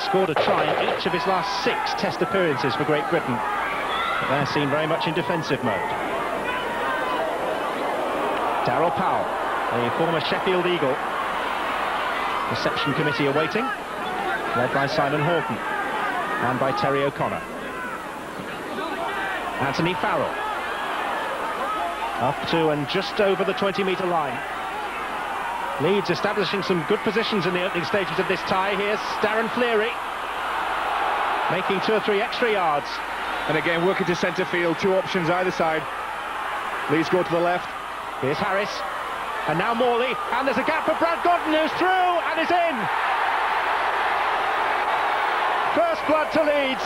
scored a try in each of his last 6 Test appearances for Great Britain. But they're seen very much in defensive mode. Darryl Powell, the former Sheffield Eagle. Reception committee awaiting, led by Simon Horton and by Terry O'Connor. Anthony Farrell, up to and just over the 20-metre line. Leeds establishing some good positions in the opening stages of this tie. Here's Darren Fleary, making 2 or 3 extra yards. And again, working to centre field, 2 options either side. Leeds go to the left. Here's Harris, and now Morley, and there's a gap for Brad Godden, who's through and is in. First blood to Leeds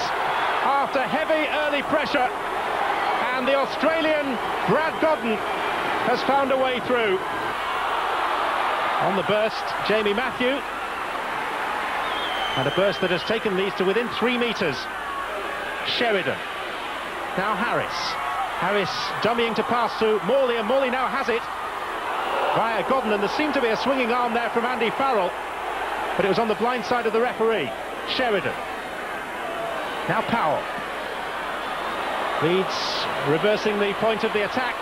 after heavy early pressure, and the Australian Brad Godden has found a way through. On the burst, Jamie Matthew, and a burst that has taken Leeds to within 3 metres. Sheridan, now Harris dummying to pass to Morley, and Morley now has it via Godden, and there seemed to be a swinging arm there from Andy Farrell, but it was on the blind side of the referee. Sheridan, now Powell. Leeds reversing the point of the attack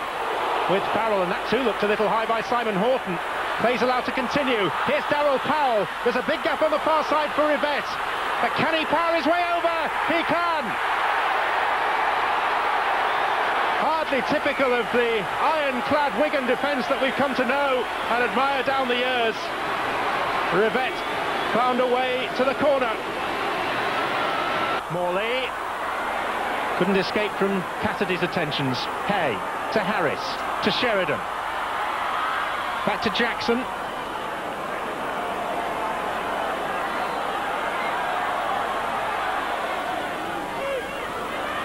with Farrell, and that too looked a little high by Simon Horton. Plays allowed to continue. Here's Darryl Powell. There's a big gap on the far side for Rivette. But can he power his way over? He can! Hardly typical of the ironclad Wigan defence that we've come to know and admire down the years. Rivette found a way to the corner. Morley couldn't escape from Cassidy's attentions. Hay to Harris, to Sheridan. Back to Jackson.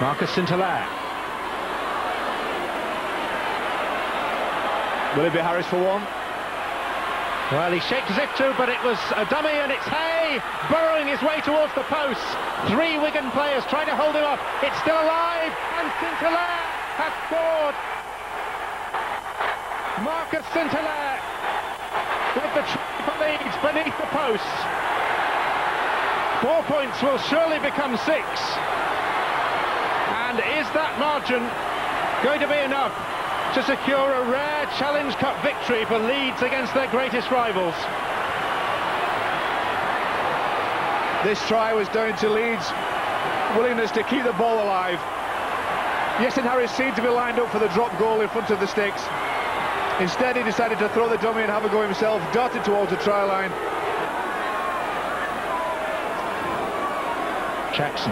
Marcus St-Hilaire. Will it be Harris for one? Well, he shaped as if to, but it was a dummy, and it's Hay burrowing his way towards the posts. 3 Wigan players trying to hold him up. It's still alive, and St-Hilaire has scored. Marcus St-Hilaire with the try Leeds beneath the posts. 4 points will surely become 6. And is that margin going to be enough to secure a rare Challenge Cup victory for Leeds against their greatest rivals? This try was down to Leeds' willingness to keep the ball alive. Yes, and Harris seemed to be lined up for the drop goal in front of the sticks. Instead, he decided to throw the dummy and have a go himself, darted towards the try line. Jackson.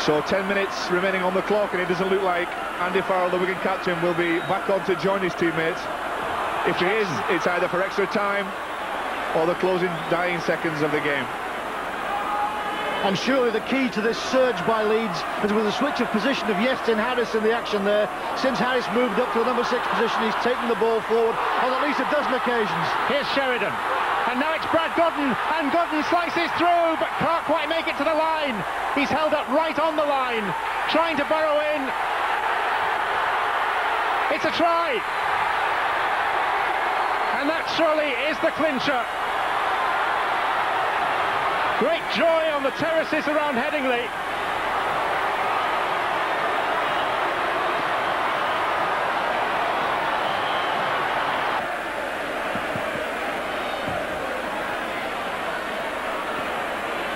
So 10 minutes remaining on the clock, and it doesn't look like Andy Farrell, the Wigan captain, will be back on to join his teammates. If he is, it's either for extra time or the closing dying seconds of the game. And surely the key to this surge by Leeds is with the switch of position of Yestin Harris in the action there. Since Harris moved up to the number 6 position, he's taken the ball forward on at least a dozen occasions. Here's Sheridan, and now it's Brad Godden, and Godden slices through, but can't quite make it to the line. He's held up right on the line, trying to burrow in. It's a try, and that surely is the clincher. Great joy on the terraces around Headingley.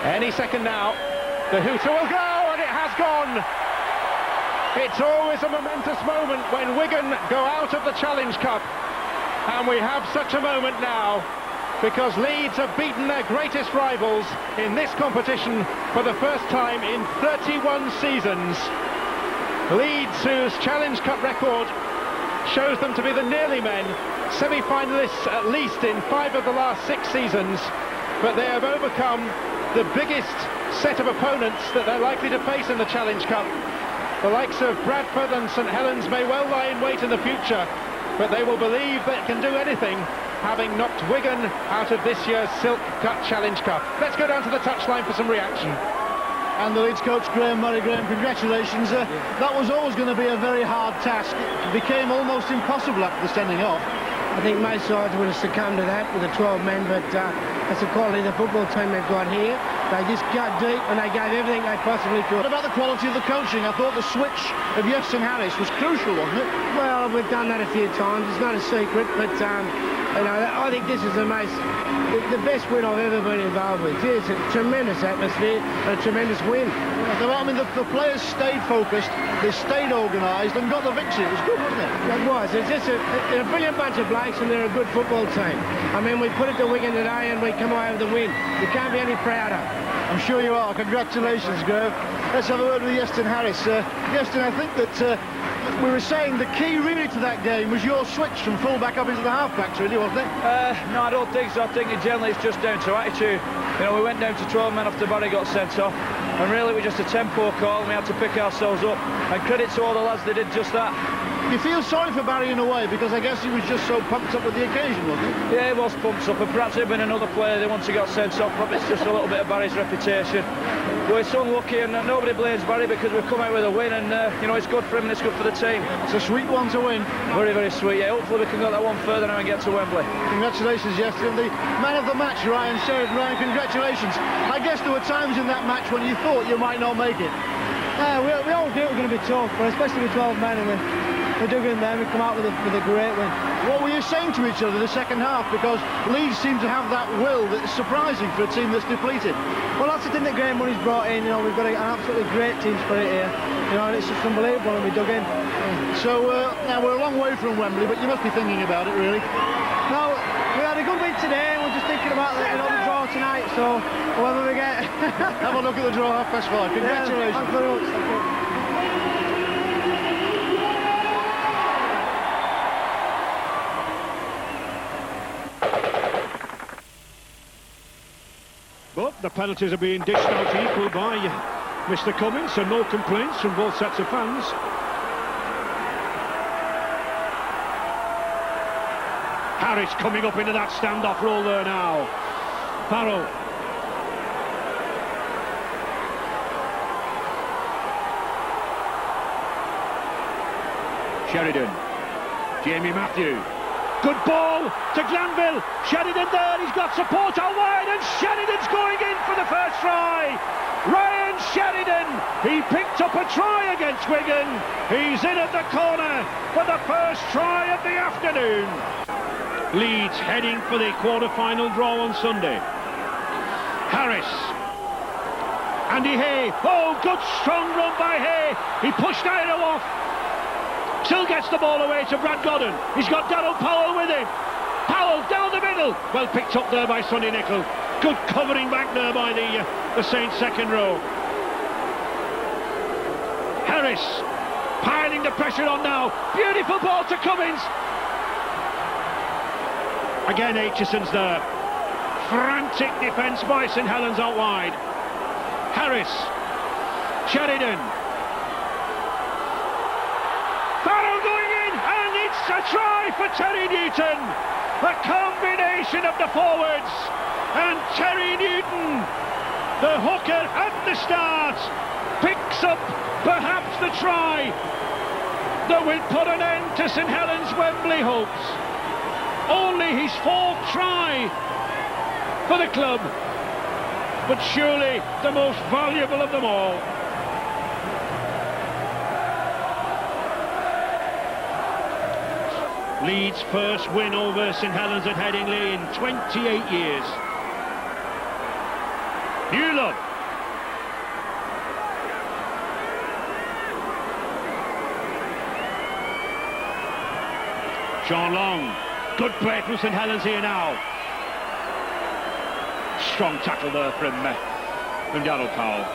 Any second now, the hooter will go, and it has gone. It's always a momentous moment when Wigan go out of the Challenge Cup, and we have such a moment now, because Leeds have beaten their greatest rivals in this competition for the first time in 31 seasons. Leeds, whose Challenge Cup record shows them to be the nearly men, semi-finalists at least in 5 of the last 6 seasons, but they have overcome the biggest set of opponents that they're likely to face in the Challenge Cup. The likes of Bradford and St Helens may well lie in wait in the future, but they will believe they can do anything, having knocked Wigan out of this year's Silk Cut Challenge Cup. Let's go down to the touchline for some reaction. And the Leeds coach, Graham Murray. Graham, congratulations. That was always going to be a very hard task. It became almost impossible after the sending off. I think most sides would have succumbed to that with the 12 men, but that's the quality of the football team they've got here. They just got deep and they gave everything they possibly could. What about the quality of the coaching? I thought the switch of Yeston Harris was crucial, wasn't it? Well, we've done that a few times. It's not a secret, but you know, I think this is the best win I've ever been involved with. It's a tremendous atmosphere and a tremendous win. Yeah, I mean, the players stayed focused, they stayed organised and got the victory. It was good, wasn't it? It was. It's just a brilliant bunch of blokes and they're a good football team. I mean, we put it to Wigan today and we come away with the win. You can't be any prouder. I'm sure you are. Congratulations, Grove. Let's have a word with Yeston Harris. Yeston, I think that we were saying the key really to that game was your switch from full-back up into the half-backs, really, wasn't it? No, I don't think so. I think generally it's just down to attitude. You know, we went down to 12 men after Barry got sent off, and really it was just a tempo call and we had to pick ourselves up. And credit to all the lads, they did just that. You feel sorry for Barry in a way, because I guess he was just so pumped up with the occasion, wasn't he? Yeah, he was pumped up, and perhaps there'd been another player that once he got sent off, probably it's just a little bit of Barry's reputation. We're so unlucky, and nobody blames Barry because we've come out with a win, and you know, it's good for him and it's good for the team. It's a sweet one to win. Very, very sweet. Yeah, hopefully we can go that one further now and get to Wembley. Congratulations, Yeston. The man of the match, Ryan Sheridan. Ryan, congratulations. I guess there were times in that match when you thought you might not make it. We all knew it was going to be tough, but especially with 12 men, and we dug in there and we come out with a great win. What were you saying to each other the second half? Because Leeds seem to have that will that's surprising for a team that's depleted. Well, that's the thing that Graham Money's brought in. You know, we've got an absolutely great team spirit here. You know, and it's just unbelievable, and we dug in. So now we're a long way from Wembley, but you must be thinking about it, really. No, we had a good win today, and we're just thinking about the draw tonight. So whoever we get, have a look at the draw, 5:30. Congratulations. Thanks very much. Thank you. But the penalties are being dished out equal by Mr. Cummins, so no complaints from both sets of fans. Harris coming up into that standoff role there now. Farrell. Sheridan. Jamie Matthew. Good ball to Glanville. Sheridan there, he's got support out wide, and Sheridan's going in for the first try. Ryan Sheridan, he picked up a try against Wigan. He's in at the corner for the first try of the afternoon. Leeds heading for the quarter-final draw on Sunday. Harris. Andy Hay. Oh, good strong run by Hay. He pushed Iro off. Still gets the ball away to Brad Godden. He's got Darryl Powell with him. Powell down the middle. Well picked up there by Sonny Nicol. Good covering back there by the Saints' second row. Harris piling the pressure on now. Beautiful ball to Cummins. Again, Aitchison's there. Frantic defence by St Helens out wide. Harris. Sheridan. Farrell going in, and it's a try for Terry Newton. The combination of the forwards, and Terry Newton, the hooker at the start, picks up perhaps the try that will put an end to St Helens' Wembley hopes. Only his fourth try for the club, but surely the most valuable of them all. Leeds' first win over St Helens at Headingley in 28 years. Newlove. Sean Long. Good play from St Helens here now. Strong tackle there from Darryl Powell.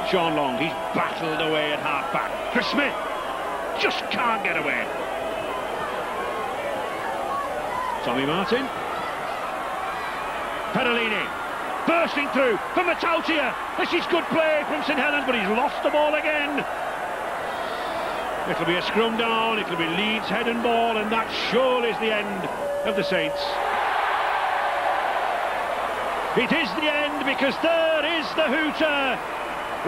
Sean Long, he's battled away at half-back. Chris Smith just can't get away. Tommy Martin. Perolini bursting through for Matautia. This is good play from St Helens, but he's lost the ball again. It'll be a scrum down, it'll be Leeds head and ball, and that surely is the end of the Saints. It is the end, because there is the hooter.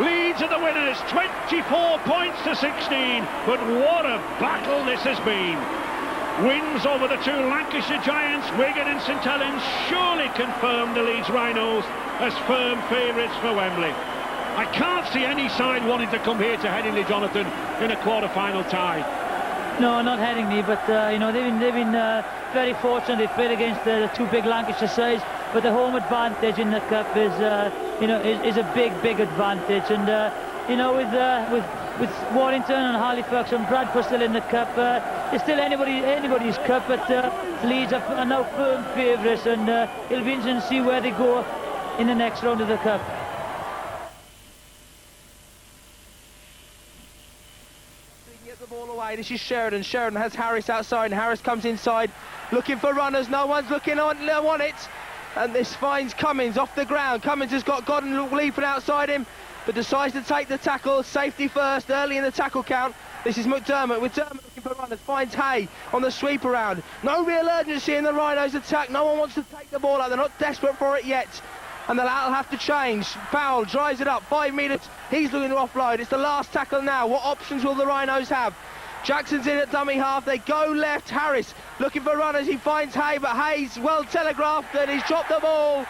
Leeds are the winners, 24 points to 16, but what a battle this has been. wins over the two Lancashire giants, Wigan and St Helens, surely confirm the Leeds Rhinos as firm favourites for Wembley. I can't see any side wanting to come here to Headingley, Jonathan, in a quarter-final tie. No, not Headingley, but you know, they've been very fortunate. They played against the two big Lancashire sides, but the home advantage in the cup is you know, is a big advantage. And you know, with Warrington and Halifax and Bradford still in the cup, it's still anybody's cup. But Leeds are now firm favourites, and it'll be interesting to see where they go in the next round of the cup. The ball away. This is Sheridan. Sheridan has Harris outside, and Harris comes inside looking for runners. No one's looking on it, and this finds Cummins off the ground. Cummins has got Godden leaping outside him, but decides to take the tackle. Safety first early in the tackle count. This is McDermott. McDermott looking for runners, finds Hay on the sweep around. No real urgency in the Rhinos' attack. No one wants to take the ball out. They're not desperate for it yet, and that'll have to change. Powell drives it up 5 metres. He's looking to offload. It's the last tackle now. What options will the Rhinos have? Jackson's in at dummy half. They go left. Harris looking for runners. He finds Hay, but Hay's well telegraphed and he's dropped the ball.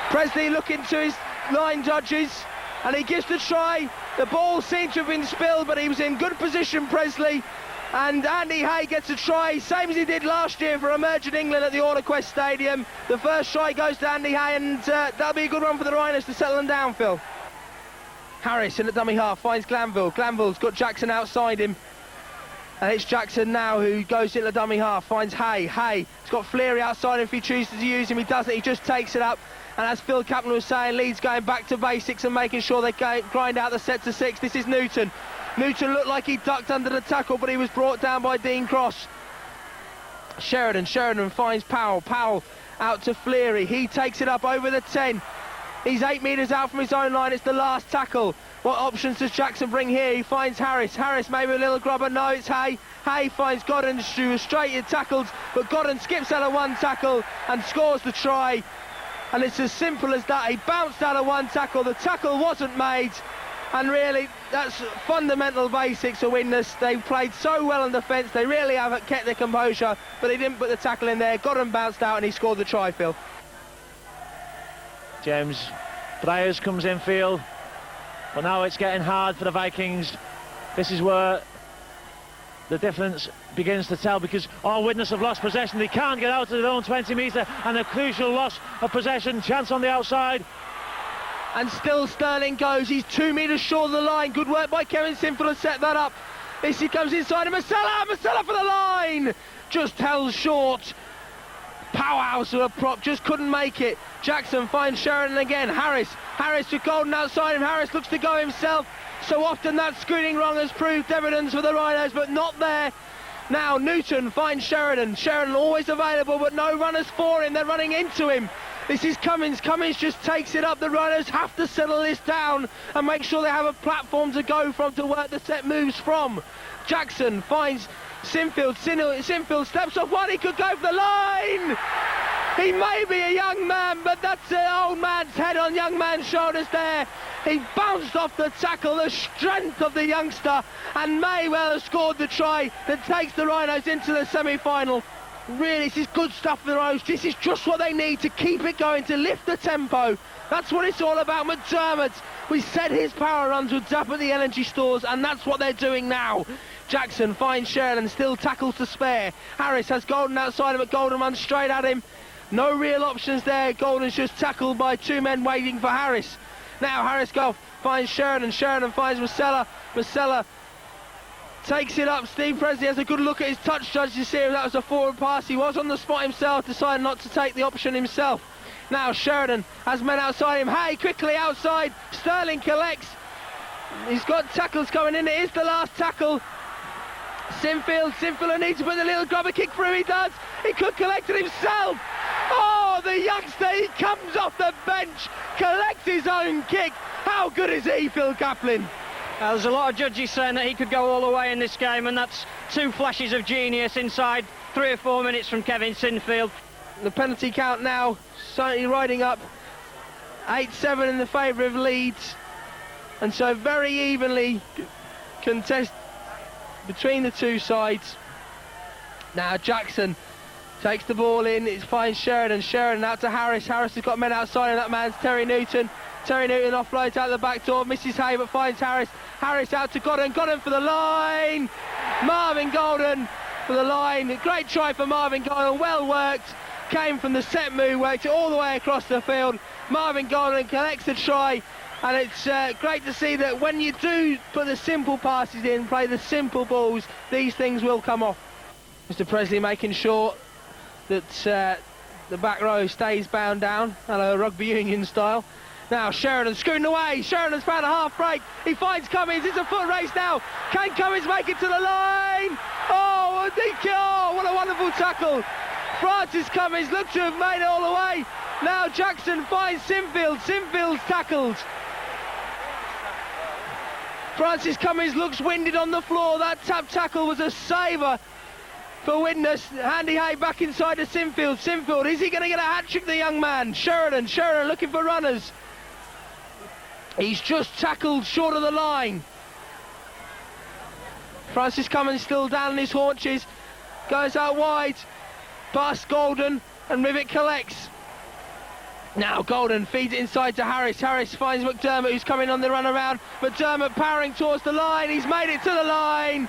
Presley looking to his line judges, and he gives the try. The ball seemed to have been spilled, but he was in good position, Presley. And Andy Hay gets a try, same as he did last year for Emerging England at the AutoQuest Stadium. The first try goes to Andy Hay, and that'll be a good one for the Rhinos to settle them down, Phil. Harris in at dummy half finds Glanville. Glanville's got Jackson outside him. And it's Jackson now who goes into the dummy half, finds Hay. Hay's got Fleary outside him if he chooses to use him. He doesn't, he just takes it up. And as Phil Caplan was saying, Leeds going back to basics and making sure they grind out the set to 6. This is Newton. Newton looked like he ducked under the tackle, but he was brought down by Dean Cross. Sheridan finds Powell. Powell out to Fleary. He takes it up over the 10. He's 8 metres out from his own line. It's the last tackle. What options does Jackson bring here? He finds Harris. Harris maybe a little grubber. No, it's Hay. Hay finds Godden, who was straight tackled, but Godden skips out of one tackle and scores the try. And it's as simple as that. He bounced out of one tackle. The tackle wasn't made. And really, that's fundamental basics to win this. They played so well in defence. They really haven't kept their composure, but they didn't put the tackle in there. Godden bounced out and he scored the try, Phil. James Bryars comes in field, but now it's getting hard for the Vikings. This is where the difference begins to tell, because all Widnes have lost possession. They can't get out to their own 20 metre, and a crucial loss of possession. Chance on the outside. And still Sterling goes. He's 2 metres short of the line. Good work by Kevin Sinfield to set that up. This he comes inside, and Masella for the line. Just held short. Powerhouse of a prop, just couldn't make it. Jackson finds Sheridan again. Harris to Golden outside him. Harris looks to go himself. So often that scooting wrong has proved evidence for the Rhinos, but not there. Now Newton finds Sheridan. Sheridan always available, but no runners for him. They're running into him. This is Cummins. Cummins just takes it up. The Rhinos have to settle this down and make sure they have a platform to go from, to work the set moves from. Jackson finds Sinfield. Sinfield steps off one. He could go for the line. He may be a young man, but that's the old man's head on young man's shoulders there. He bounced off the tackle, the strength of the youngster, and may well have scored the try that takes the Rhinos into the semi-final. Really, this is good stuff for the Rhinos. This is just what they need to keep it going, to lift the tempo. That's what it's all about. McDermott, we said his power runs would zap at the energy stores, and that's what they're doing now. Jackson finds Sheridan, still tackles to spare. Harris has Golden outside him, but Golden runs straight at him. No real options there. Golden's just tackled by two men waiting for Harris. Now Harris finds Sheridan. Sheridan finds Masella. Masella takes it up. Steve Presley has a good look at his touch judge to see if that was a forward pass. He was on the spot himself, decided not to take the option himself. Now Sheridan has men outside him. Hay quickly outside. Sterling collects. He's got tackles coming in. It is the last tackle. Sinfield needs to put the little grubber kick through. He does. He could collect it himself. Oh, the youngster, he comes off the bench, collects his own kick. How good is he, Phil Caplan? There's a lot of judges saying that he could go all the way in this game, and that's two flashes of genius inside 3 or 4 minutes from Kevin Sinfield. The penalty count now certainly riding up. 8-7 in the favour of Leeds, and so very evenly contested between the two sides. Now Jackson takes the ball in, it finds Sheridan out to Harris. Harris has got men outside, and that man's Terry Newton. Terry Newton offloads out the back door, misses Hay but finds Harris. Harris out to Godden for the line. Marvin Golden for the line. Great try for Marvin Golden, well worked. Came from the set move, worked it all the way across the field. Marvin Golden collects the try, and it's great to see that when you do put the simple passes in, play the simple balls, these things will come off. Mr. Presley making sure that the back row stays bound down, hello, rugby union style. Now Sheridan scooting away, Sheridan's found a half break, he finds Cummins, it's a foot race now, can Cummins make it to the line? Oh, what a wonderful tackle. Francis Cummins looked to have made it all the way. Now Jackson finds Sinfield's tackled. Francis Cummins looks winded on the floor, that tap tackle was a saver for witness. Andy Hay back inside to Sinfield, is he going to get a hat-trick, the young man? Sheridan looking for runners. He's just tackled short of the line. Francis Cummins still down on his haunches, goes out wide, past Golden, and Rivet collects. Now Golden feeds it inside to Harris. Harris finds McDermott, who's coming on the run around. McDermott powering towards the line, he's made it to the line.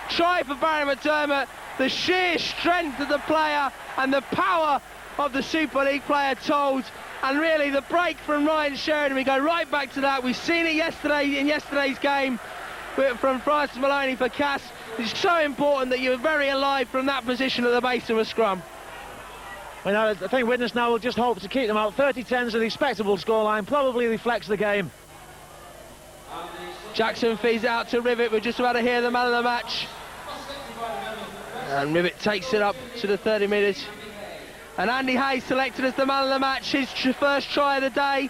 Try for Barry McDermott. The sheer strength of the player and the power of the Super League player told. And really the break from Ryan Sheridan, we go right back to that. We've seen it yesterday in yesterday's game from Francis Maloney for Cass. It's so important that you're very alive from that position at the base of a scrum. Well, I think Widnes now will just hope to keep them out. 30-10 is a respectable scoreline, probably reflects the game. Jackson feeds out to Rivet, we're just about to hear the man of the match. And Rivet takes it up to the 30 minutes. And Andy Hay selected as the man of the match, his first try of the day.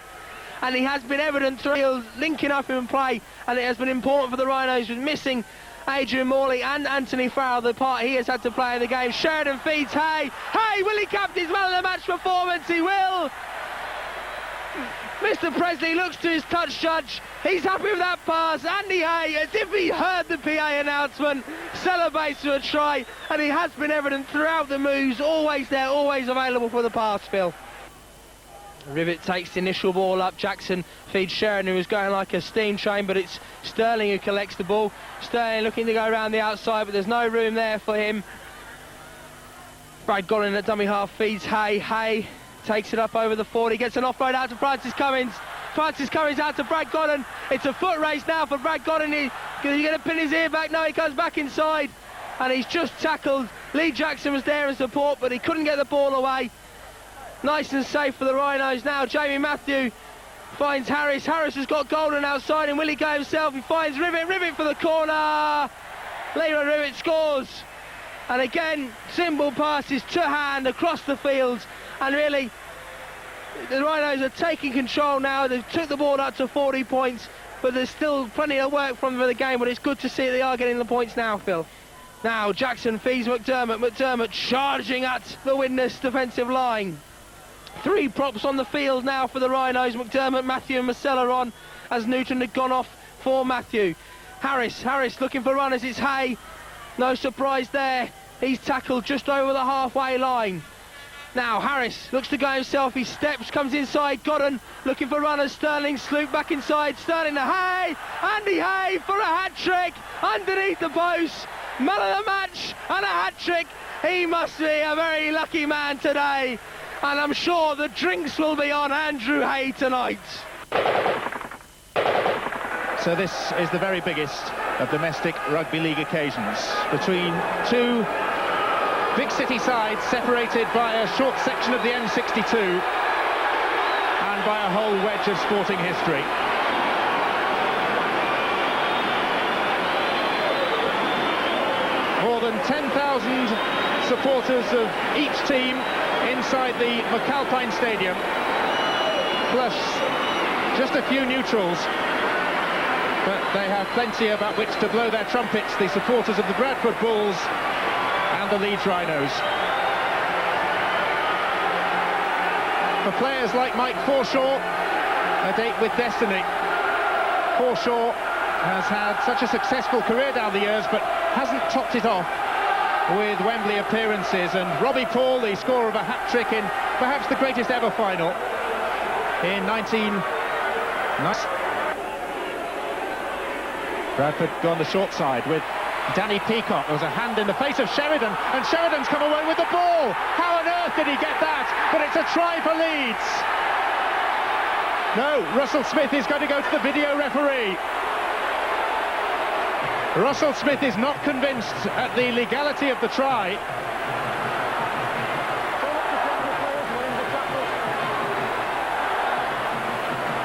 And he has been evident through linking up in play, and it has been important for the Rhinos with missing Adrian Morley and Anthony Farrell, the part he has had to play in the game. Sheridan feeds Hay. Hay, will he cap his man of the match performance? He will. Mr. Presley looks to his touch judge. He's happy with that pass. Andy Hay, as if he heard the PA announcement, celebrates with a try, and he has been evident throughout the moves, always there, always available for the pass, Phil. Rivet takes the initial ball up. Jackson feeds Sheridan, who is going like a steam train, but it's Sterling who collects the ball. Sterling looking to go around the outside, but there's no room there for him. Brad Godden at dummy half feeds Hay. Hay takes it up over the 40, gets an offload out to Francis Cummins. Francis Cummins out to Brad Godden. It's a foot race now for Brad Godden. He's going to pin his ear back. No, he comes back inside, and he's just tackled. Lee Jackson was there in support, but he couldn't get the ball away. Nice and safe for the Rhinos now. Jamie Matthew finds Harris. Harris has got Golden outside, and will he go himself? He finds Rivet. Rivet for the corner. Leroy Rivet scores. And again, simple passes to hand across the field. And really, the Rhinos are taking control now. They've took the ball up to 40 points, but there's still plenty of work from them in the game, but it's good to see they are getting the points now, Phil. Now Jackson feeds McDermott. McDermott charging at the Widnes defensive line. 3 props on the field now for the Rhinos. McDermott, Matthew and Marcella on, as Newton had gone off for Matthew. Harris looking for runners, it's Hay. No surprise there, he's tackled just over the halfway line. Now Harris looks to go himself, he steps, comes inside, Godden looking for runners, Sterling, Sloop back inside, Sterling to Hay, Andy Hay for a hat-trick, underneath the post, man of the match and a hat-trick. He must be a very lucky man today, and I'm sure the drinks will be on Andrew Hay tonight. So this is the very biggest of domestic rugby league occasions between two big city sides separated by a short section of the M62 and by a whole wedge of sporting history. More than 10,000 supporters of each team inside the McAlpine Stadium, plus just a few neutrals, but they have plenty about which to blow their trumpets, the supporters of the Bradford Bulls and the Leeds Rhinos. For players like Mike Forshaw, a date with destiny. Forshaw has had such a successful career down the years, but hasn't topped it off with Wembley appearances, and Robbie Paul, the scorer of a hat-trick in perhaps the greatest ever final in 1990. Bradford go on the short side with Danny Peacock. There was a hand in the face of Sheridan, and Sheridan's come away with the ball. How on earth did he get that? But it's a try for Leeds. No, Russell Smith is going to go to the video referee. Russell Smith is not convinced at the legality of the try.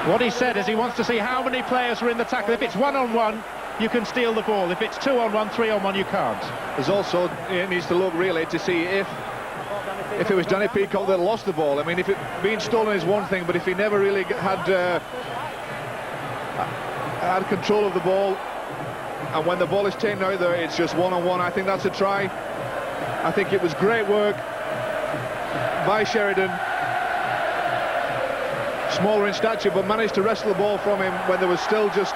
What he said is he wants to see how many players were in the tackle. If it's one-on-one, you can steal the ball. If it's two-on-one, three-on-one, you can't. There's also, it needs to look really to see if it was Danny Peacock that lost the ball. I mean, if it being stolen is one thing, but if he never really had control of the ball, and when the ball is taken out there, it's just one-on-one, I think that's a try. I think it was great work by Sheridan. Smaller in stature, but managed to wrestle the ball from him when there was still just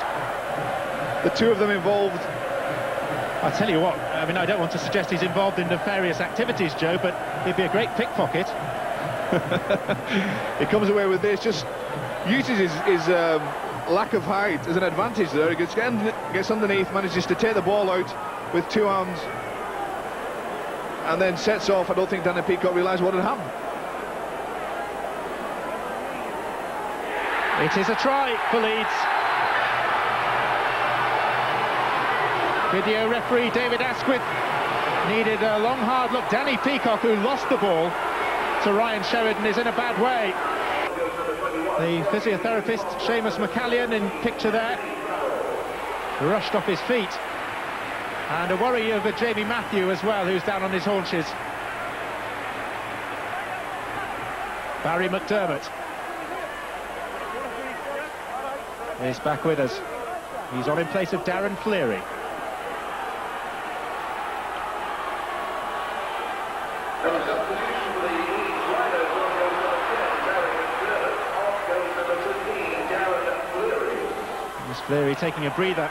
the two of them involved. I'll tell you what, I mean, I don't want to suggest he's involved in nefarious activities, Joe, but he'd be a great pickpocket. He comes away with this, just uses his lack of height as an advantage there. He gets underneath, manages to take the ball out with two hands, and then sets off. I don't think Danny Peacock realised what had happened. It is a try for Leeds. Video referee David Asquith needed a long, hard look. Danny Peacock, who lost the ball to Ryan Sheridan, is in a bad way. The physiotherapist, Seamus McCallion, in picture there, rushed off his feet. And a worry over Jamie Matthew as well, who's down on his haunches. Barry McDermott is back with us. He's on in place of Darren Fleary. Miss Fleary taking a breather.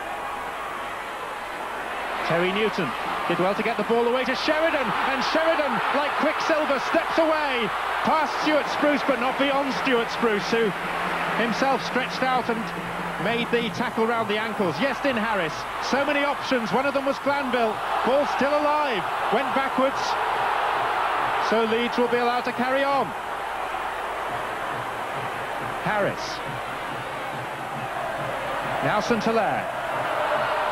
Terry Newton did well to get the ball away to Sheridan, and Sheridan, like Quicksilver, steps away past Stuart Spruce, but not beyond Stuart Spruce, who himself stretched out and made the tackle round the ankles. Yestin Harris, so many options. One of them was Glanville. Ball still alive, went backwards, so Leeds will be allowed to carry on. Harris, now St-Hilaire,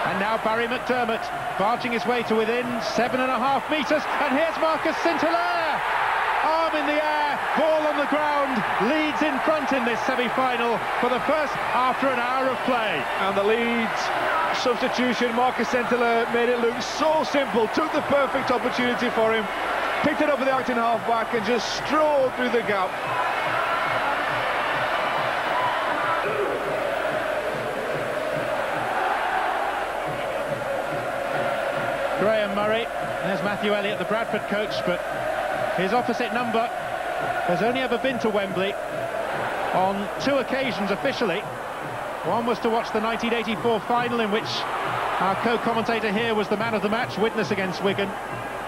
and now Barry McDermott barging his way to within 7.5 metres, and here's Marcus St-Hilaire, arm in the air, ball on the ground. Leeds in front in this semi-final for the first after an hour of play. And the Leeds substitution, Marcus St-Hilaire, made it look so simple, took the perfect opportunity for him, picked it up with the acting half-back and just strode through the gap. Graham Murray, there's Matthew Elliott, the Bradford coach, but his opposite number has only ever been to Wembley on 2 occasions officially. One was to watch the 1984 final, in which our co-commentator here was the man of the match, witness against Wigan.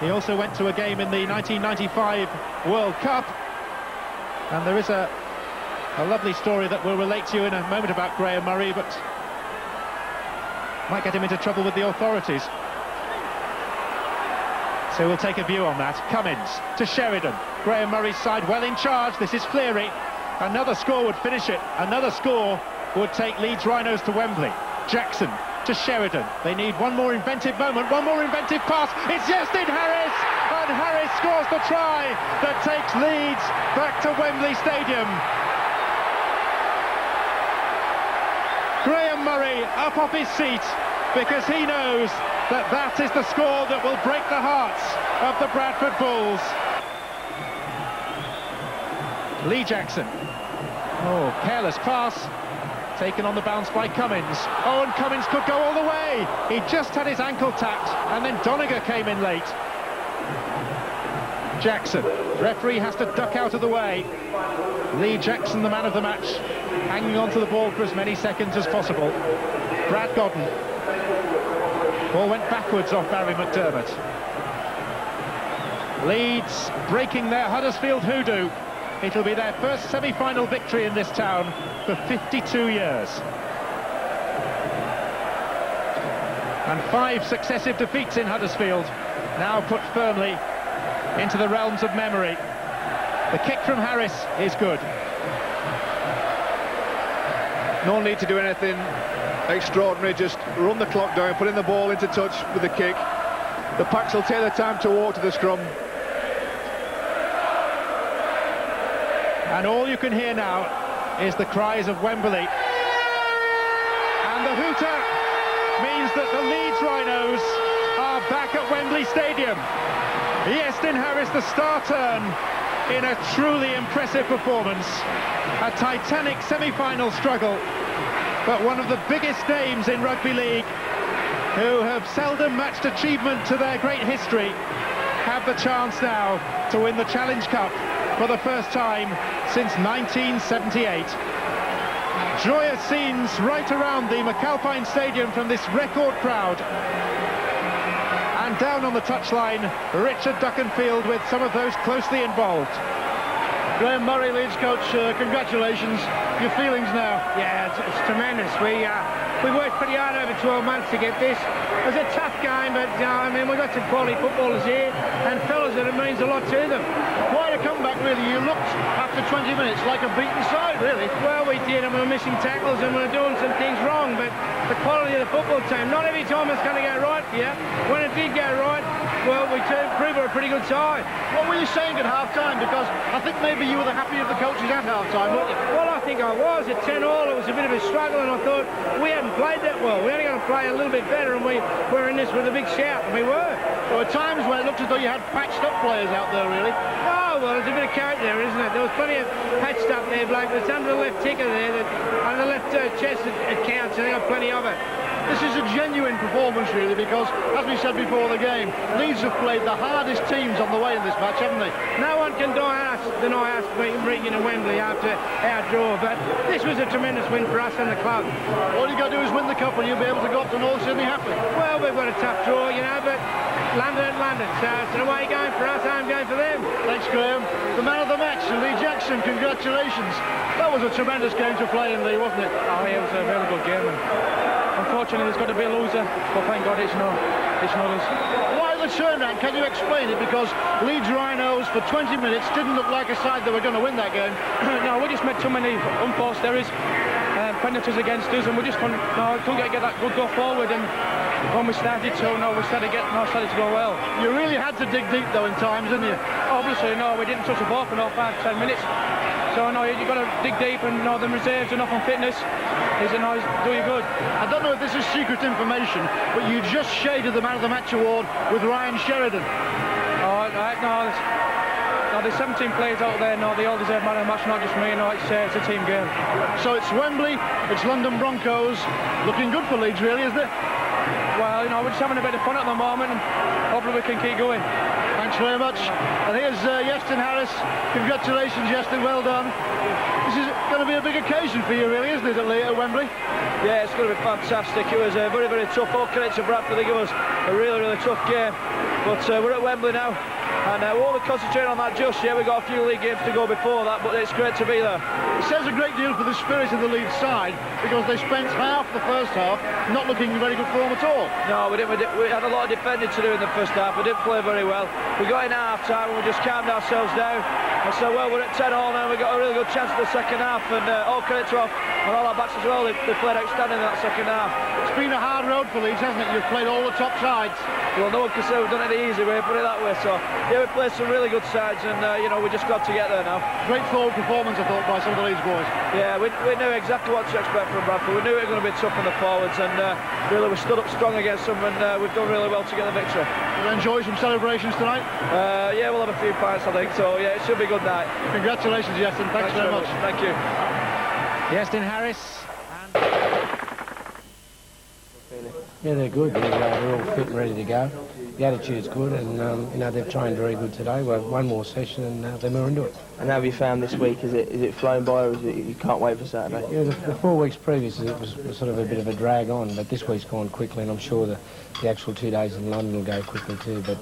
He also went to a game in the 1995 World Cup, and there is a lovely story that we'll relate to you in a moment about Graham Murray, but might get him into trouble with the authorities. So we'll take a view on that. Cummins to Sheridan. Graham Murray's side well in charge. This is Fleary. Another score would finish it. Another score would take Leeds Rhinos to Wembley. Jackson to Sheridan. They need one more inventive moment, one more inventive pass. It's Yestin Harris, and Harris scores the try that takes Leeds back to Wembley Stadium. Graham Murray up off his seat, because he knows that is the score that will break the hearts of the Bradford Bulls. Lee Jackson. Oh, careless pass. Taken on the bounce by Cummins. Oh, and Cummins could go all the way. He just had his ankle tapped, and then Doniger came in late. Jackson. Referee has to duck out of the way. Lee Jackson, the man of the match, hanging on to the ball for as many seconds as possible. Brad Godden. Ball went backwards off Barry McDermott. Leeds breaking their Huddersfield hoodoo. It'll be their first semi-final victory in this town for 52 years. And 5 successive defeats in Huddersfield, now put firmly into the realms of memory. The kick from Harris is good. No need to do anything extraordinary, just run the clock down, put in the ball into touch with the kick. The Packs will take their time to walk to the scrum. And all you can hear now is the cries of Wembley. And the hooter means that the Leeds Rhinos are back at Wembley Stadium. Iestyn Harris, the star turn in a truly impressive performance. A titanic semi-final struggle, but one of the biggest names in rugby league, who have seldom matched achievement to their great history, have the chance now to win the Challenge Cup for the first time since 1978. Joyous scenes right around the McAlpine Stadium from this record crowd. And down on the touchline, Richard Duckenfield with some of those closely involved. Graham Murray, Leeds coach, congratulations. Your feelings now? Yeah, it's tremendous. We worked pretty hard over 12 months to get this. It was a tough game, but I mean, we've got some quality footballers here, and fellas, it means a lot to them. Quite a comeback, really. You looked, after 20 minutes, like a beaten side, really. Well, we did, and we were missing tackles, and we were doing some things wrong, but the quality of the football team, not every time it's going to go right for you. When it did go right, well, we proved we're a pretty good side. What were you saying at half-time? Because I think maybe you were the happy of the coaches at half-time, weren't you? Well, I think I was. At 10-all, it was a bit of a struggle, and I thought we hadn't played that well. We only got to play a little bit better, and we were in this with a big shout, and we were. There were times where it looked as though you had patched-up players out there, really. Oh, well, there's a bit of character there, isn't it? There was plenty of patched up there, Blake, but it's under the left ticker there, on the left chest it counts, and they got plenty of it. This is a genuine performance, really, because, as we said before the game, Leeds have played the hardest teams on the way in this match, haven't they? No one can deny us beating in Wembley after our draw, but this was a tremendous win for us and the club. All you got to do is win the cup and you'll be able to go up to North Sydney happy. Well, we've got a tough draw, you know, but London, so it's an away game for us, home game for them. Thanks, Graham. The man of the match, Lee Jackson, congratulations. That was a tremendous game to play in, Lee, wasn't it? Oh, yeah, it was a very good game. Unfortunately, there's got to be a loser, but thank God it's not us. Why the turnaround? Can you explain it? Because Leeds Rhinos, for 20 minutes, didn't look like a side that were going to win that game. No, we just made too many unforced errors, penalties against us, and we just couldn't get that good go forward. And when we started to, started to go well. You really had to dig deep, though, in times, didn't you? Obviously, no, we didn't touch the ball for 5-10 minutes. So, no, you've got to dig deep, and the reserves enough on fitness is do you good. I don't know if this is secret information, but you just shaded the Man of the Match award with Ryan Sheridan. Oh, no, there's 17 players out there. No, they all deserve Man of the Match, not just me. No, it's a team game. So it's Wembley, it's London Broncos. Looking good for Leeds, really, isn't it? Well, we're just having a bit of fun at the moment, and hopefully we can keep going. Thanks very much. And here's Iestyn Harris. Congratulations, Iestyn, well done. This is going to be a big occasion for you, really, isn't it, at Wembley? Yeah, it's going to be fantastic. It was a very, very tough. All credit to Bradford. I think it was a really, really tough game. But we're at Wembley now, and we won't be concentrating on that just yet. We've got a few league games to go before that, but it's great to be there. It says a great deal for the spirit of the Leeds side, because they spent half the first half not looking in very good form at all. No, we didn't. We had a lot of defending to do in the first half. We didn't play very well. We got in at half-time and we just calmed ourselves down. And so, well, we're at 10-all now. We've got a really good chance for the second half, and all credit to all our backs as well. They played outstanding in that second half. It's been a hard road for Leeds, hasn't it? You've played all the top sides. Well, no one can say we've done it the easy way, put it that way. So, yeah, we played some really good sides, and we just got to get there now. Great forward performance, I thought, by some of the Leeds boys. Yeah, we knew exactly what to expect from Bradford. We knew it was going to be tough on the forwards, and really we stood up strong against them, and we've done really well to get the victory. You'll enjoy some celebrations tonight? Yeah, we'll have a few pints, I think. So, yeah, it should be a good night. Congratulations, Iestyn. Thanks very much. Thank you. Iestyn Harris. And Yeah, they're good. They're all fit and ready to go. The attitude's good, and they've trained very good today. We'll have one more session, and they're more into it. And how have you found this week? Is it flown by, or is it you can't wait for Saturday? Yeah, the 4 weeks previous it was sort of a bit of a drag on, but this week's gone quickly, and I'm sure the actual 2 days in London will go quickly too. But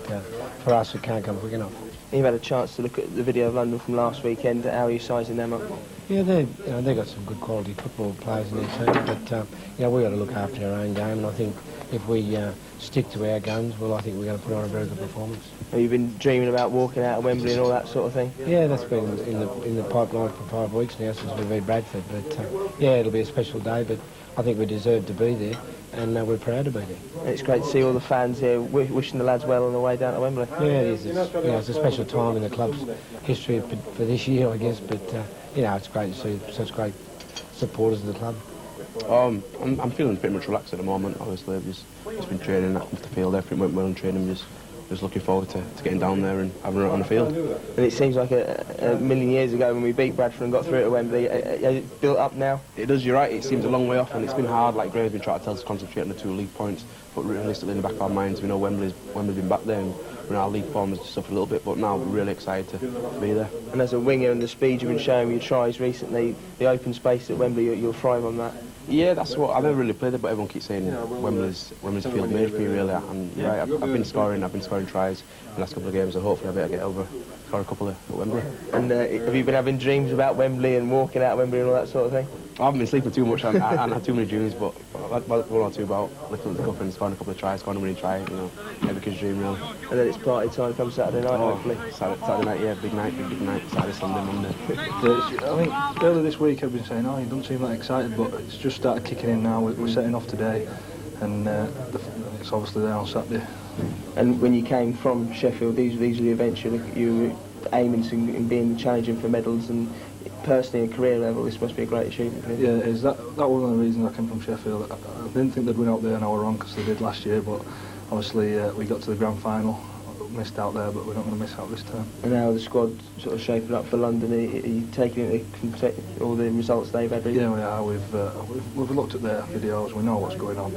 for us, it can't come quick enough. You've had a chance to look at the video of London from last weekend. How are you sizing them up? Yeah, they've got some good quality football players in their team, but we've got to look after our own game, and I think if we stick to our guns, well, I think we're going to put on a very good performance. Have you been dreaming about walking out of Wembley and all that sort of thing? Yeah, that's been in the pipeline for 5 weeks now since we beat Bradford, but yeah, it'll be a special day, but I think we deserve to be there, and we're proud to be there. And it's great to see all the fans here wishing the lads well on the way down to Wembley. Yeah, it is. It's a special time in the club's history for this year, I guess, but it's great to see such great supporters of the club. I'm feeling pretty much relaxed at the moment. Obviously, I've just been training off the field. Everything went well in training. Just looking forward to getting down there and having it on the field. And it seems like a million years ago when we beat Bradford and got through it at Wembley. Has it built up now? It does. You're right. It seems a long way off, and it's been hard. Like Graham's been trying to tell us to concentrate on the 2 league points, but realistically, in the back of our minds, we know Wembley's been back there, and our league form has suffered a little bit. But now we're really excited to be there. And as a winger and the speed you've been showing with your tries recently, the open space at Wembley, you'll thrive on that. Yeah, that's what I've never really played it, but everyone keeps saying Wembley's field made for me really. And right, I've been scoring tries in the last couple of games, and hopefully I'll be able to get over, score a couple at Wembley. And have you been having dreams about Wembley and walking out Wembley and all that sort of thing? I haven't been sleeping too much and had too many dreams, but I've had 1 or 2 about lifting up the cup and scoring a couple of tries, scoring a winning try, every kid's dream really. And then it's party time come Saturday night, hopefully. Saturday night, yeah, big night, Saturday, Sunday, Monday. I think earlier this week I've been saying, you don't seem that excited, but it's just started kicking in now. We're setting off today, and it's obviously there on Saturday. And when you came from Sheffield, these are the events you were aiming to and being challenging for medals, and personally and career level, this must be a great achievement for you. Yeah, it is. That was one of the reasons I came from Sheffield. I didn't think they'd win out there, and I was wrong because they did last year, but obviously we got to the grand final, missed out there, but we're not going to miss out this time. And now the squad sort of shaping up for London, are you taking into all the results they've had? Yeah, we are. We've looked at their videos, we know what's going on.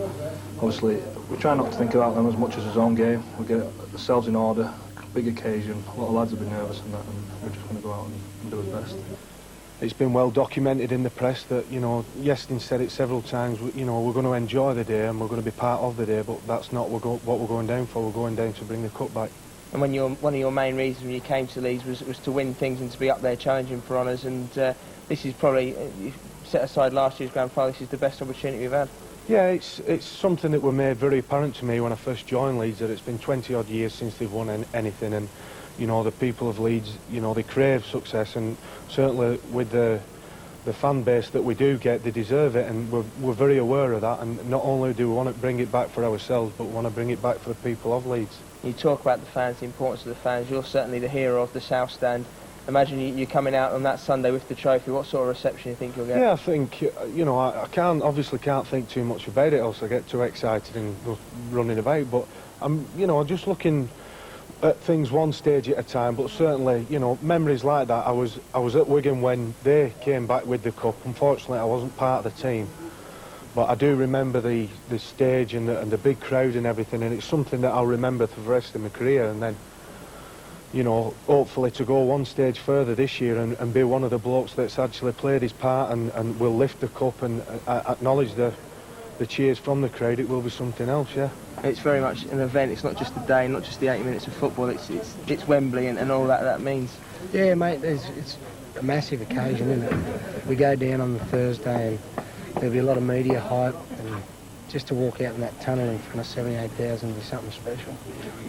Obviously, we try not to think about them as much as his own game. We get ourselves in order, big occasion, a lot of lads have been nervous and that, and we're just going to go out and do his best. It's been well documented in the press that, Yestin said it several times, we're going to enjoy the day and we're going to be part of the day, but that's not what we're going down for. We're going down to bring the cup back. And one of your main reasons when you came to Leeds was to win things and to be up there challenging for honours, and this is probably, you set aside last year's grand final, this is the best opportunity we've had. Yeah, it's something that was made very apparent to me when I first joined Leeds, that it's been 20 odd years since they've won anything, and the people of Leeds, they crave success, and certainly with the fan base that we do get, they deserve it, and we're very aware of that, and not only do we want to bring it back for ourselves, but we want to bring it back for the people of Leeds. You talk about the fans, the importance of the fans. You're certainly the hero of the South Stand. Imagine you're coming out on that Sunday with the trophy. What sort of reception do you think you'll get? Yeah, I think, I can't think too much about it, else I get too excited and go running about, but I'm, just looking at things one stage at a time, but certainly, memories like that. I was at Wigan when they came back with the cup. Unfortunately, I wasn't part of the team, but I do remember the stage and the big crowd and everything, and it's something that I'll remember for the rest of my career. And then, hopefully to go one stage further this year and be one of the blokes that's actually played his part and will lift the cup and acknowledge the cheers from the crowd, it will be something else, yeah. It's very much an event. It's not just a day, not just the 80 minutes of football. It's Wembley and all that means. Yeah, mate. It's a massive occasion, isn't it? We go down on the Thursday, and there'll be a lot of media hype, and just to walk out in that tunnel in front of 78,000 will be something special.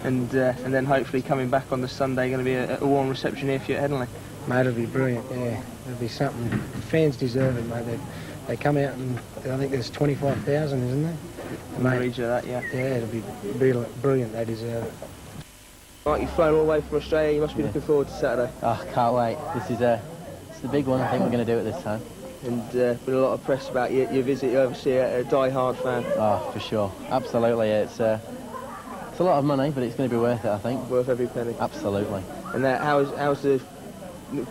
And then hopefully coming back on the Sunday, going to be a warm reception here for you at Headingley. Mate, it'll be brilliant. Yeah, it'll be something. The fans deserve it, mate. They come out, and I think there's 25,000, isn't there? In the region of that, yeah. Yeah, it'll be brilliant. They deserve it. Right, you've flown all the way from Australia. You must be looking forward to Saturday. Oh, can't wait. This is it's the big one. I think we're going to do it this time. And been a lot of press about your visit. You're obviously a die-hard fan. Oh, for sure. Absolutely. It's a lot of money, but it's going to be worth it, I think. Worth every penny. Absolutely. And how's the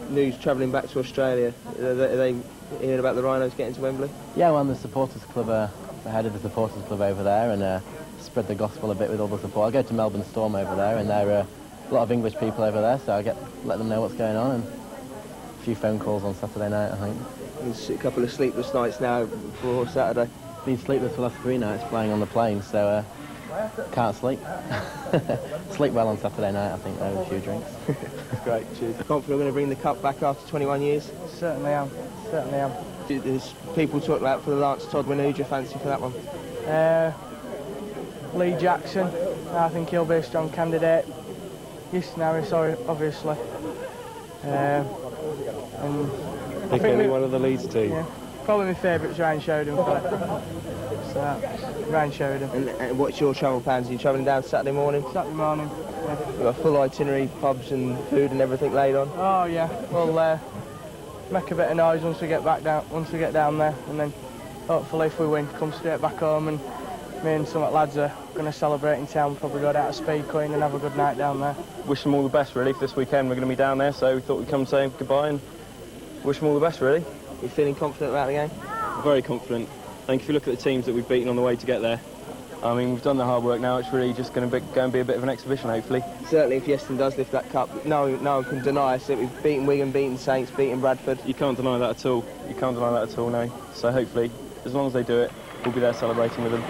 news travelling back to Australia? Are they hearing about the Rhinos getting to Wembley? Yeah, well, the supporters club are the head of the supporters club over there and spread the gospel a bit with all the support. I go to Melbourne Storm over there, and there are a lot of English people over there, so I let them know what's going on, and a few phone calls on Saturday night, I think. It's a couple of sleepless nights now before Saturday. Been sleepless for the last 3 nights flying on the plane, so can't sleep. Sleep well on Saturday night, I think, over a few drinks. Great, cheers. Confident we're going to bring the cup back after 21 years? Certainly am, certainly am. There's people talk about for the Lance Todd winner. Who do you fancy for that one? Lee Jackson, I think he'll be a strong candidate. Yes, Harris, obviously. Pick any one of the Leeds team. Yeah. Probably my favourite's Ryan Sheridan for it. So, Ryan Sheridan. And what's your travel plans? Are you travelling down Saturday morning? Saturday morning, yeah. You've got a full itinerary, pubs and food and everything laid on? Oh yeah, we'll make a bit of noise once we get down there, and then hopefully if we win, come straight back home, and me and some lads are going to celebrate in town, probably go down to Speed Queen and have a good night down there. Wish them all the best really for this weekend. We're going to be down there, so we thought we'd come say goodbye and wish them all the best really. You feeling confident about the game? Very confident. I think if you look at the teams that we've beaten on the way to get there, I mean, we've done the hard work now. It's really just going to go and be a bit of an exhibition, hopefully. Certainly, if Yeston does lift that cup, no one can deny us that we've beaten Wigan, beaten Saints, beaten Bradford. You can't deny that at all. You can't deny that at all, no. So hopefully, as long as they do it, we'll be there celebrating with them.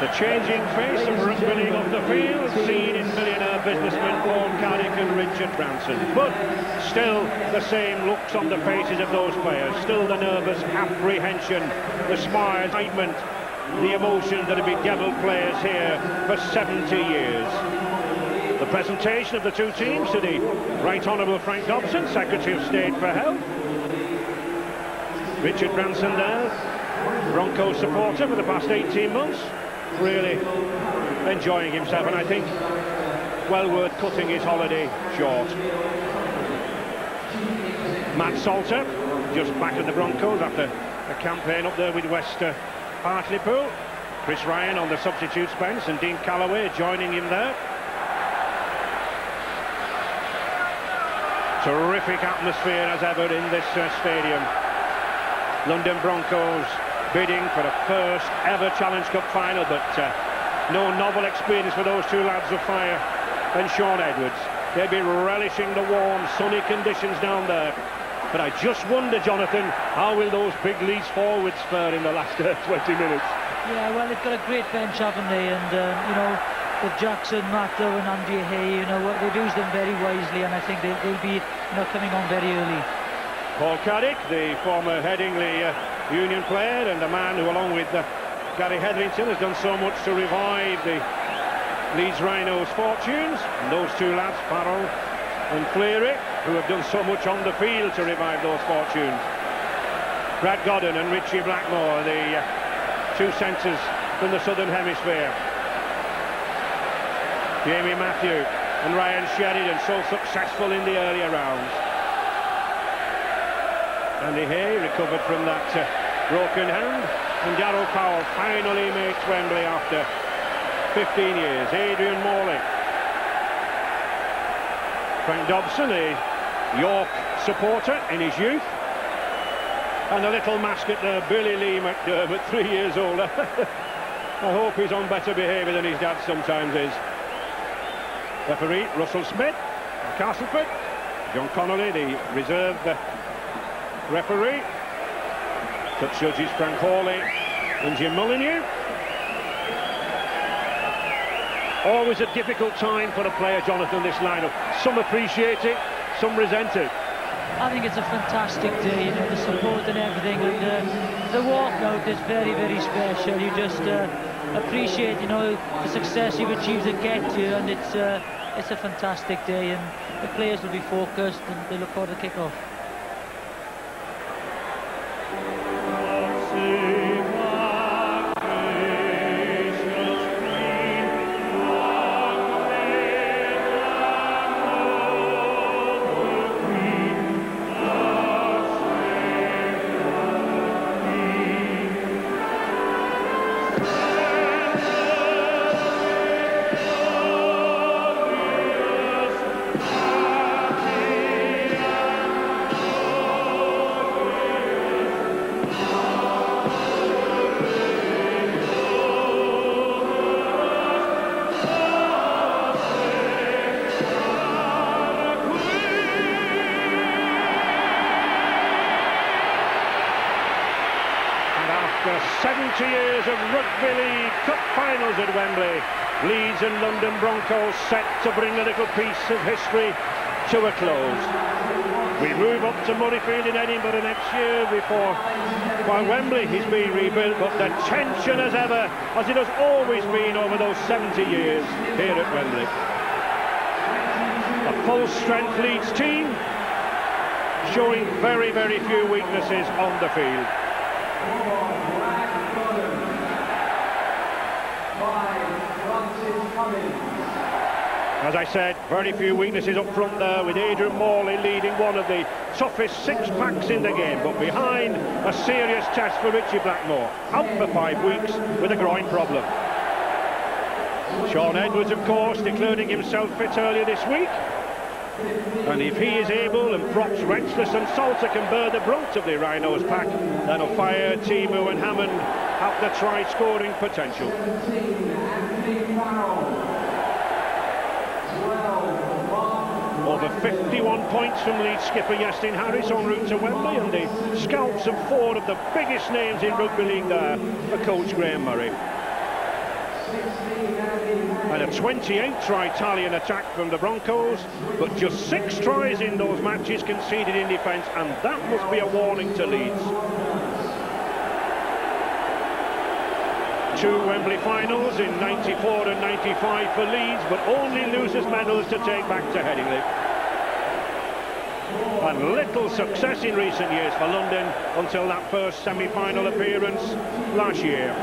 The changing face of rugby league off the field, seen in millionaire businessmen Paul Carrick and Richard Branson. But still the same looks on the faces of those players, still the nervous apprehension, the smile, excitement, the emotion that have bedeviled players here for 70 years. The presentation of the two teams to the Right Honourable Frank Dobson, Secretary of State for Health. Richard Branson there, Broncos supporter for the past 18 months. Really enjoying himself, and I think well worth cutting his holiday short. Matt Salter, just back at the Broncos after a campaign up there with West Hartlepool. Chris Ryan on the substitutes bench, and Dean Calloway joining him there. Terrific atmosphere as ever in this stadium. London Broncos bidding for a first ever Challenge Cup final, but no novel experience for those two lads of Fire and Sean Edwards. They'll be relishing the warm, sunny conditions down there. But I just wonder, Jonathan, how will those big Leeds forwards fare in the last 20 minutes? Yeah, well, they've got a great bench, haven't they? And, you know, with Jackson, Matto and Andy Hay, you know, they've used them very wisely, and I think they'll be, you know, coming on very early. Paul Carrick, the former Headingley Union player, and a man who, along with Gary Hetherington, has done so much to revive the Leeds Rhinos' fortunes. And those two lads, Farrell and Cleary, who have done so much on the field to revive those fortunes. Brad Godden and Richie Blackmore, the two centres from the Southern Hemisphere. Jamie Matthew and Ryan Sheridan, so successful in the earlier rounds. Andy Hay recovered from that broken hand, and Darryl Powell finally makes Wembley after 15 years. Adrian Morley. Frank Dobson, a York supporter in his youth. And a little mascot there, Billy Lee McDermott, 3 years older. I hope he's on better behaviour than his dad sometimes is. Referee Russell Smith, Castleford. John Connolly, the reserve referee. Touch judges Frank Hawley and Jim Molyneux. Always a difficult time for a player, Jonathan, this lineup. Some appreciate it, some resent it. I think it's a fantastic day, you know, the support and everything, and the walkout is very, very special. You just appreciate, you know, the success you've achieved to get to, and it's a fantastic day, and the players will be focused and they look forward to kick-off. After 70 years of Rugby League Cup finals at Wembley, Leeds and London Broncos set to bring a little piece of history to a close. We move up to Murrayfield in Edinburgh next year before, while Wembley is being rebuilt, but the tension as ever, as it has always been over those 70 years here at Wembley. A full-strength Leeds team showing very, very few weaknesses on the field. As I said, very few weaknesses up front there, with Adrian Morley leading one of the toughest six-packs in the game, but behind a serious test for Richie Blackmore, out for 5 weeks with a groin problem. Sean Edwards, of course, declaring himself fit earlier this week, and if he is able, and props Rexless and Salter can bear the brunt of the Rhinos pack, then Ofire, Timu and Hammond have the try-scoring potential. Over 51 points from Leeds skipper Iestyn Harris en route to Wembley, and the scalps of 4 of the biggest names in rugby league there for coach Graham Murray. And a 28 try tally in attack from the Broncos, but just 6 tries in those matches conceded in defence, and that must be a warning to Leeds. 2 Wembley finals in 94 and 95 for Leeds, but only losers' medals to take back to Headingley. And little success in recent years for London until that first semi-final appearance last year.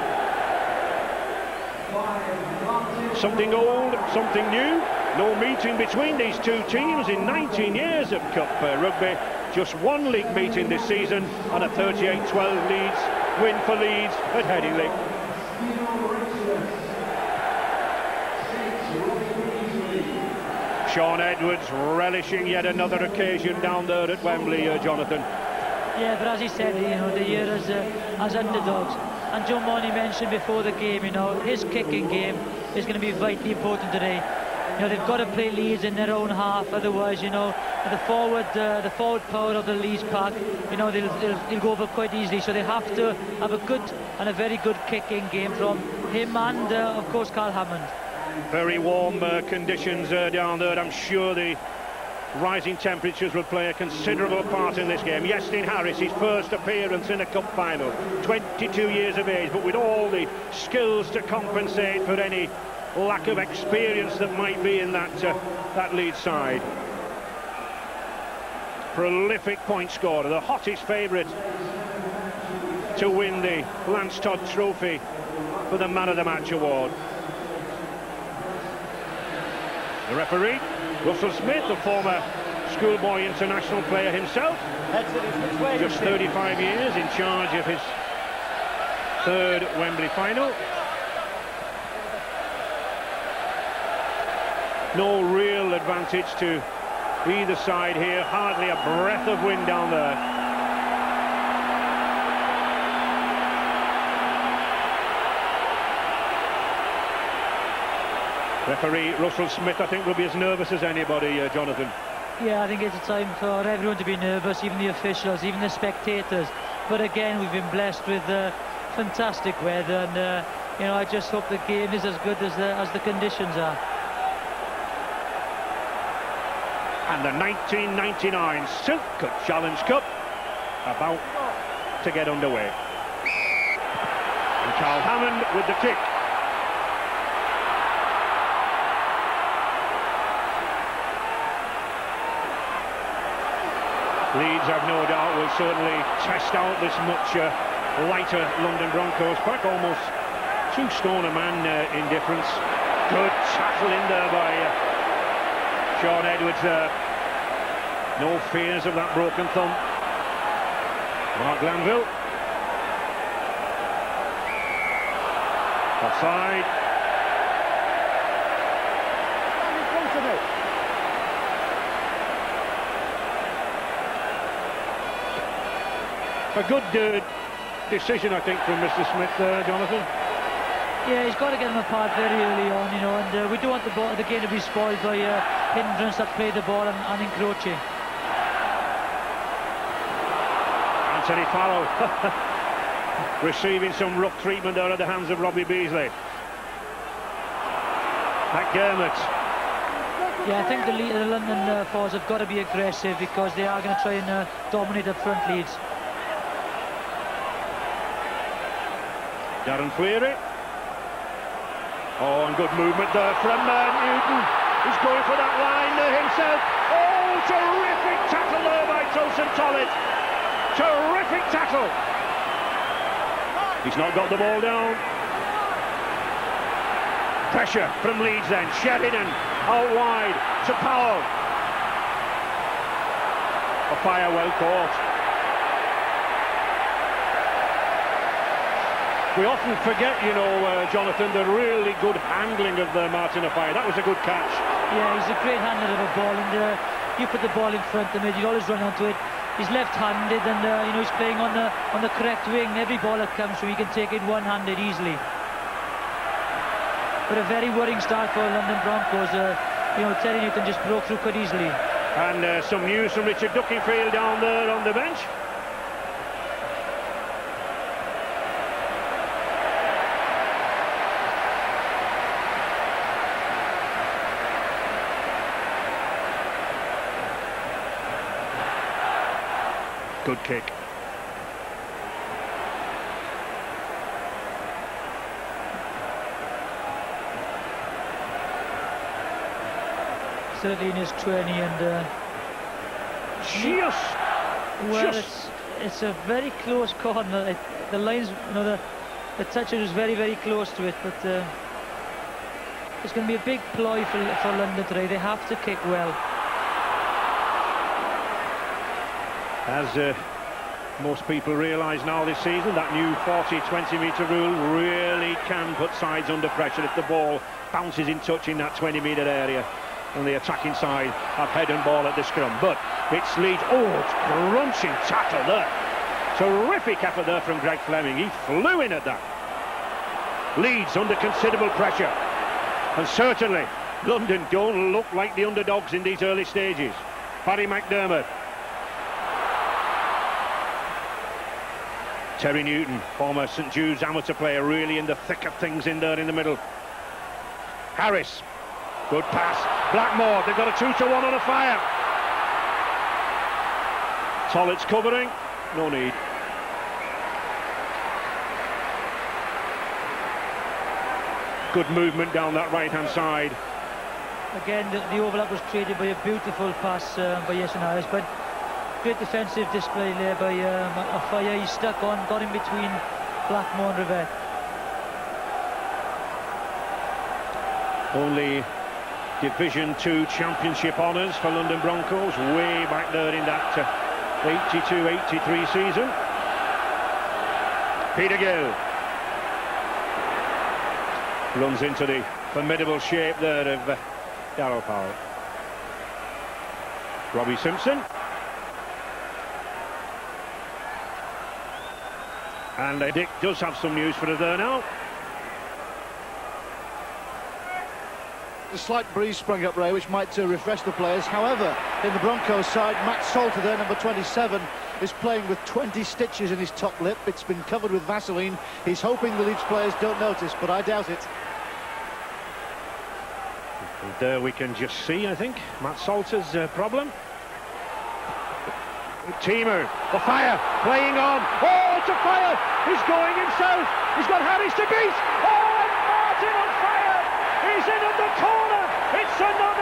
Something old, something new. No meeting between these two teams in 19 years of Cup rugby. Just 1 league meeting this season, and a 38-12 Leeds win for Leeds at Headingley. Sean Edwards relishing yet another occasion down there at Wembley, Jonathan. Yeah, but as he said, you know, the year as underdogs. And Joe Money mentioned before the game, you know, his kicking game is going to be vitally important today. You know, they've got to play Leeds in their own half, otherwise, you know, the forward power of the Leeds pack, you know, they'll go over quite easily. So they have to have a good and a very good kicking game from him and, of course, Carl Hammond. Very warm conditions down there. I'm sure the rising temperatures will play a considerable part in this game. Iestyn Harris, his first appearance in a cup final, 22 years of age, but with all the skills to compensate for any lack of experience that might be in that Leeds side. Prolific point scorer, the hottest favourite to win the Lance Todd Trophy for the Man of the Match award. The referee, Russell Smith, a former schoolboy international player himself, just 35 years in charge of his third Wembley final. No real advantage to either side here, hardly a breath of wind down there. Referee Russell Smith, I think, will be as nervous as anybody, Jonathan. Yeah, I think it's a time for everyone to be nervous, even the officials, even the spectators. But again, we've been blessed with fantastic weather, and you know, I just hope the game is as good as the conditions are. And the 1999 Silk Challenge Cup about to get underway. And Carl Hammond with the kick. Leeds, I've no doubt, will certainly test out this much lighter London Broncos pack. Almost 2 stone a man in difference. Good tackle in there by Sean Edwards there. No fears of that broken thumb. Mark Glanville. Offside. A good decision, I think, from Mr. Smith, Jonathan. Yeah, he's got to get them apart very early on, you know, and we don't want the game to be spoiled by hindrance that play the ball and encroaching. Anthony Farrell receiving some rough treatment out of the hands of Robbie Beasley. McDermott. Yeah, I think the London forwards have got to be aggressive because they are going to try and dominate up front. Leeds. Darren Fleary. Oh, and good movement there from Newton. He's going for that line himself. Oh, terrific tackle there by Tosin Tollett. Terrific tackle. He's not got the ball down. Pressure from Leeds then. Sheridan out wide to Powell. A fire well caught. We often forget, you know, Jonathan, the really good handling of Martin Offiah. That was a good catch. Yeah, he's a great handler of a ball, and you put the ball in front of him, he'll always run onto it. He's left-handed, and you know, he's playing on the correct wing. Every ball that comes through, he can take it one-handed easily. But a very worrying start for London Broncos. You know, Terry Newton just broke through quite easily. And some news from Richard Duckingfield down there on the bench. Good kick. Certainly in his 20, and it's a very close corner. The lines, you know, the toucher was very, very close to it, but it's going to be a big ploy for London today. They have to kick well. As most people realise now this season, that new 40-20 metre rule really can put sides under pressure if the ball bounces in touch in that 20-metre area on the attacking side of head and ball at the scrum. But it's Leeds. Oh, it's crunching tackle there. Terrific effort there from Greg Fleming. He flew in at that. Leeds under considerable pressure. And certainly, London don't look like the underdogs in these early stages. Barry McDermott. Terry Newton, former St Jude's amateur player, really in the thick of things in there in the middle. Harris, good pass. Blackmore, they've got a 2-1 on a fire. Tollett's covering, no need. Good movement down that right-hand side. Again, the overlap was created by a beautiful pass by Jason Harris, but great defensive display there by Offiah. He stuck on, got in between Blackmore and Rivette. Only Division 2 Championship honours for London Broncos way back there in that 82-83 season. Peter Gill runs into the formidable shape there of Darryl Powell. Robbie Simpson. And Dick does have some news for us there now. A slight breeze sprung up, Ray, which might refresh the players. However, in the Broncos side, Matt Salter there, number 27, is playing with 20 stitches in his top lip. It's been covered with Vaseline. He's hoping the Leeds players don't notice, but I doubt it. And there we can just see, I think, Matt Salter's problem. Teamer, the fire, playing on. Oh, it's a fire! He's going himself. He's got Harris to beat. Oh, and Martin on fire! He's in at the corner. It's another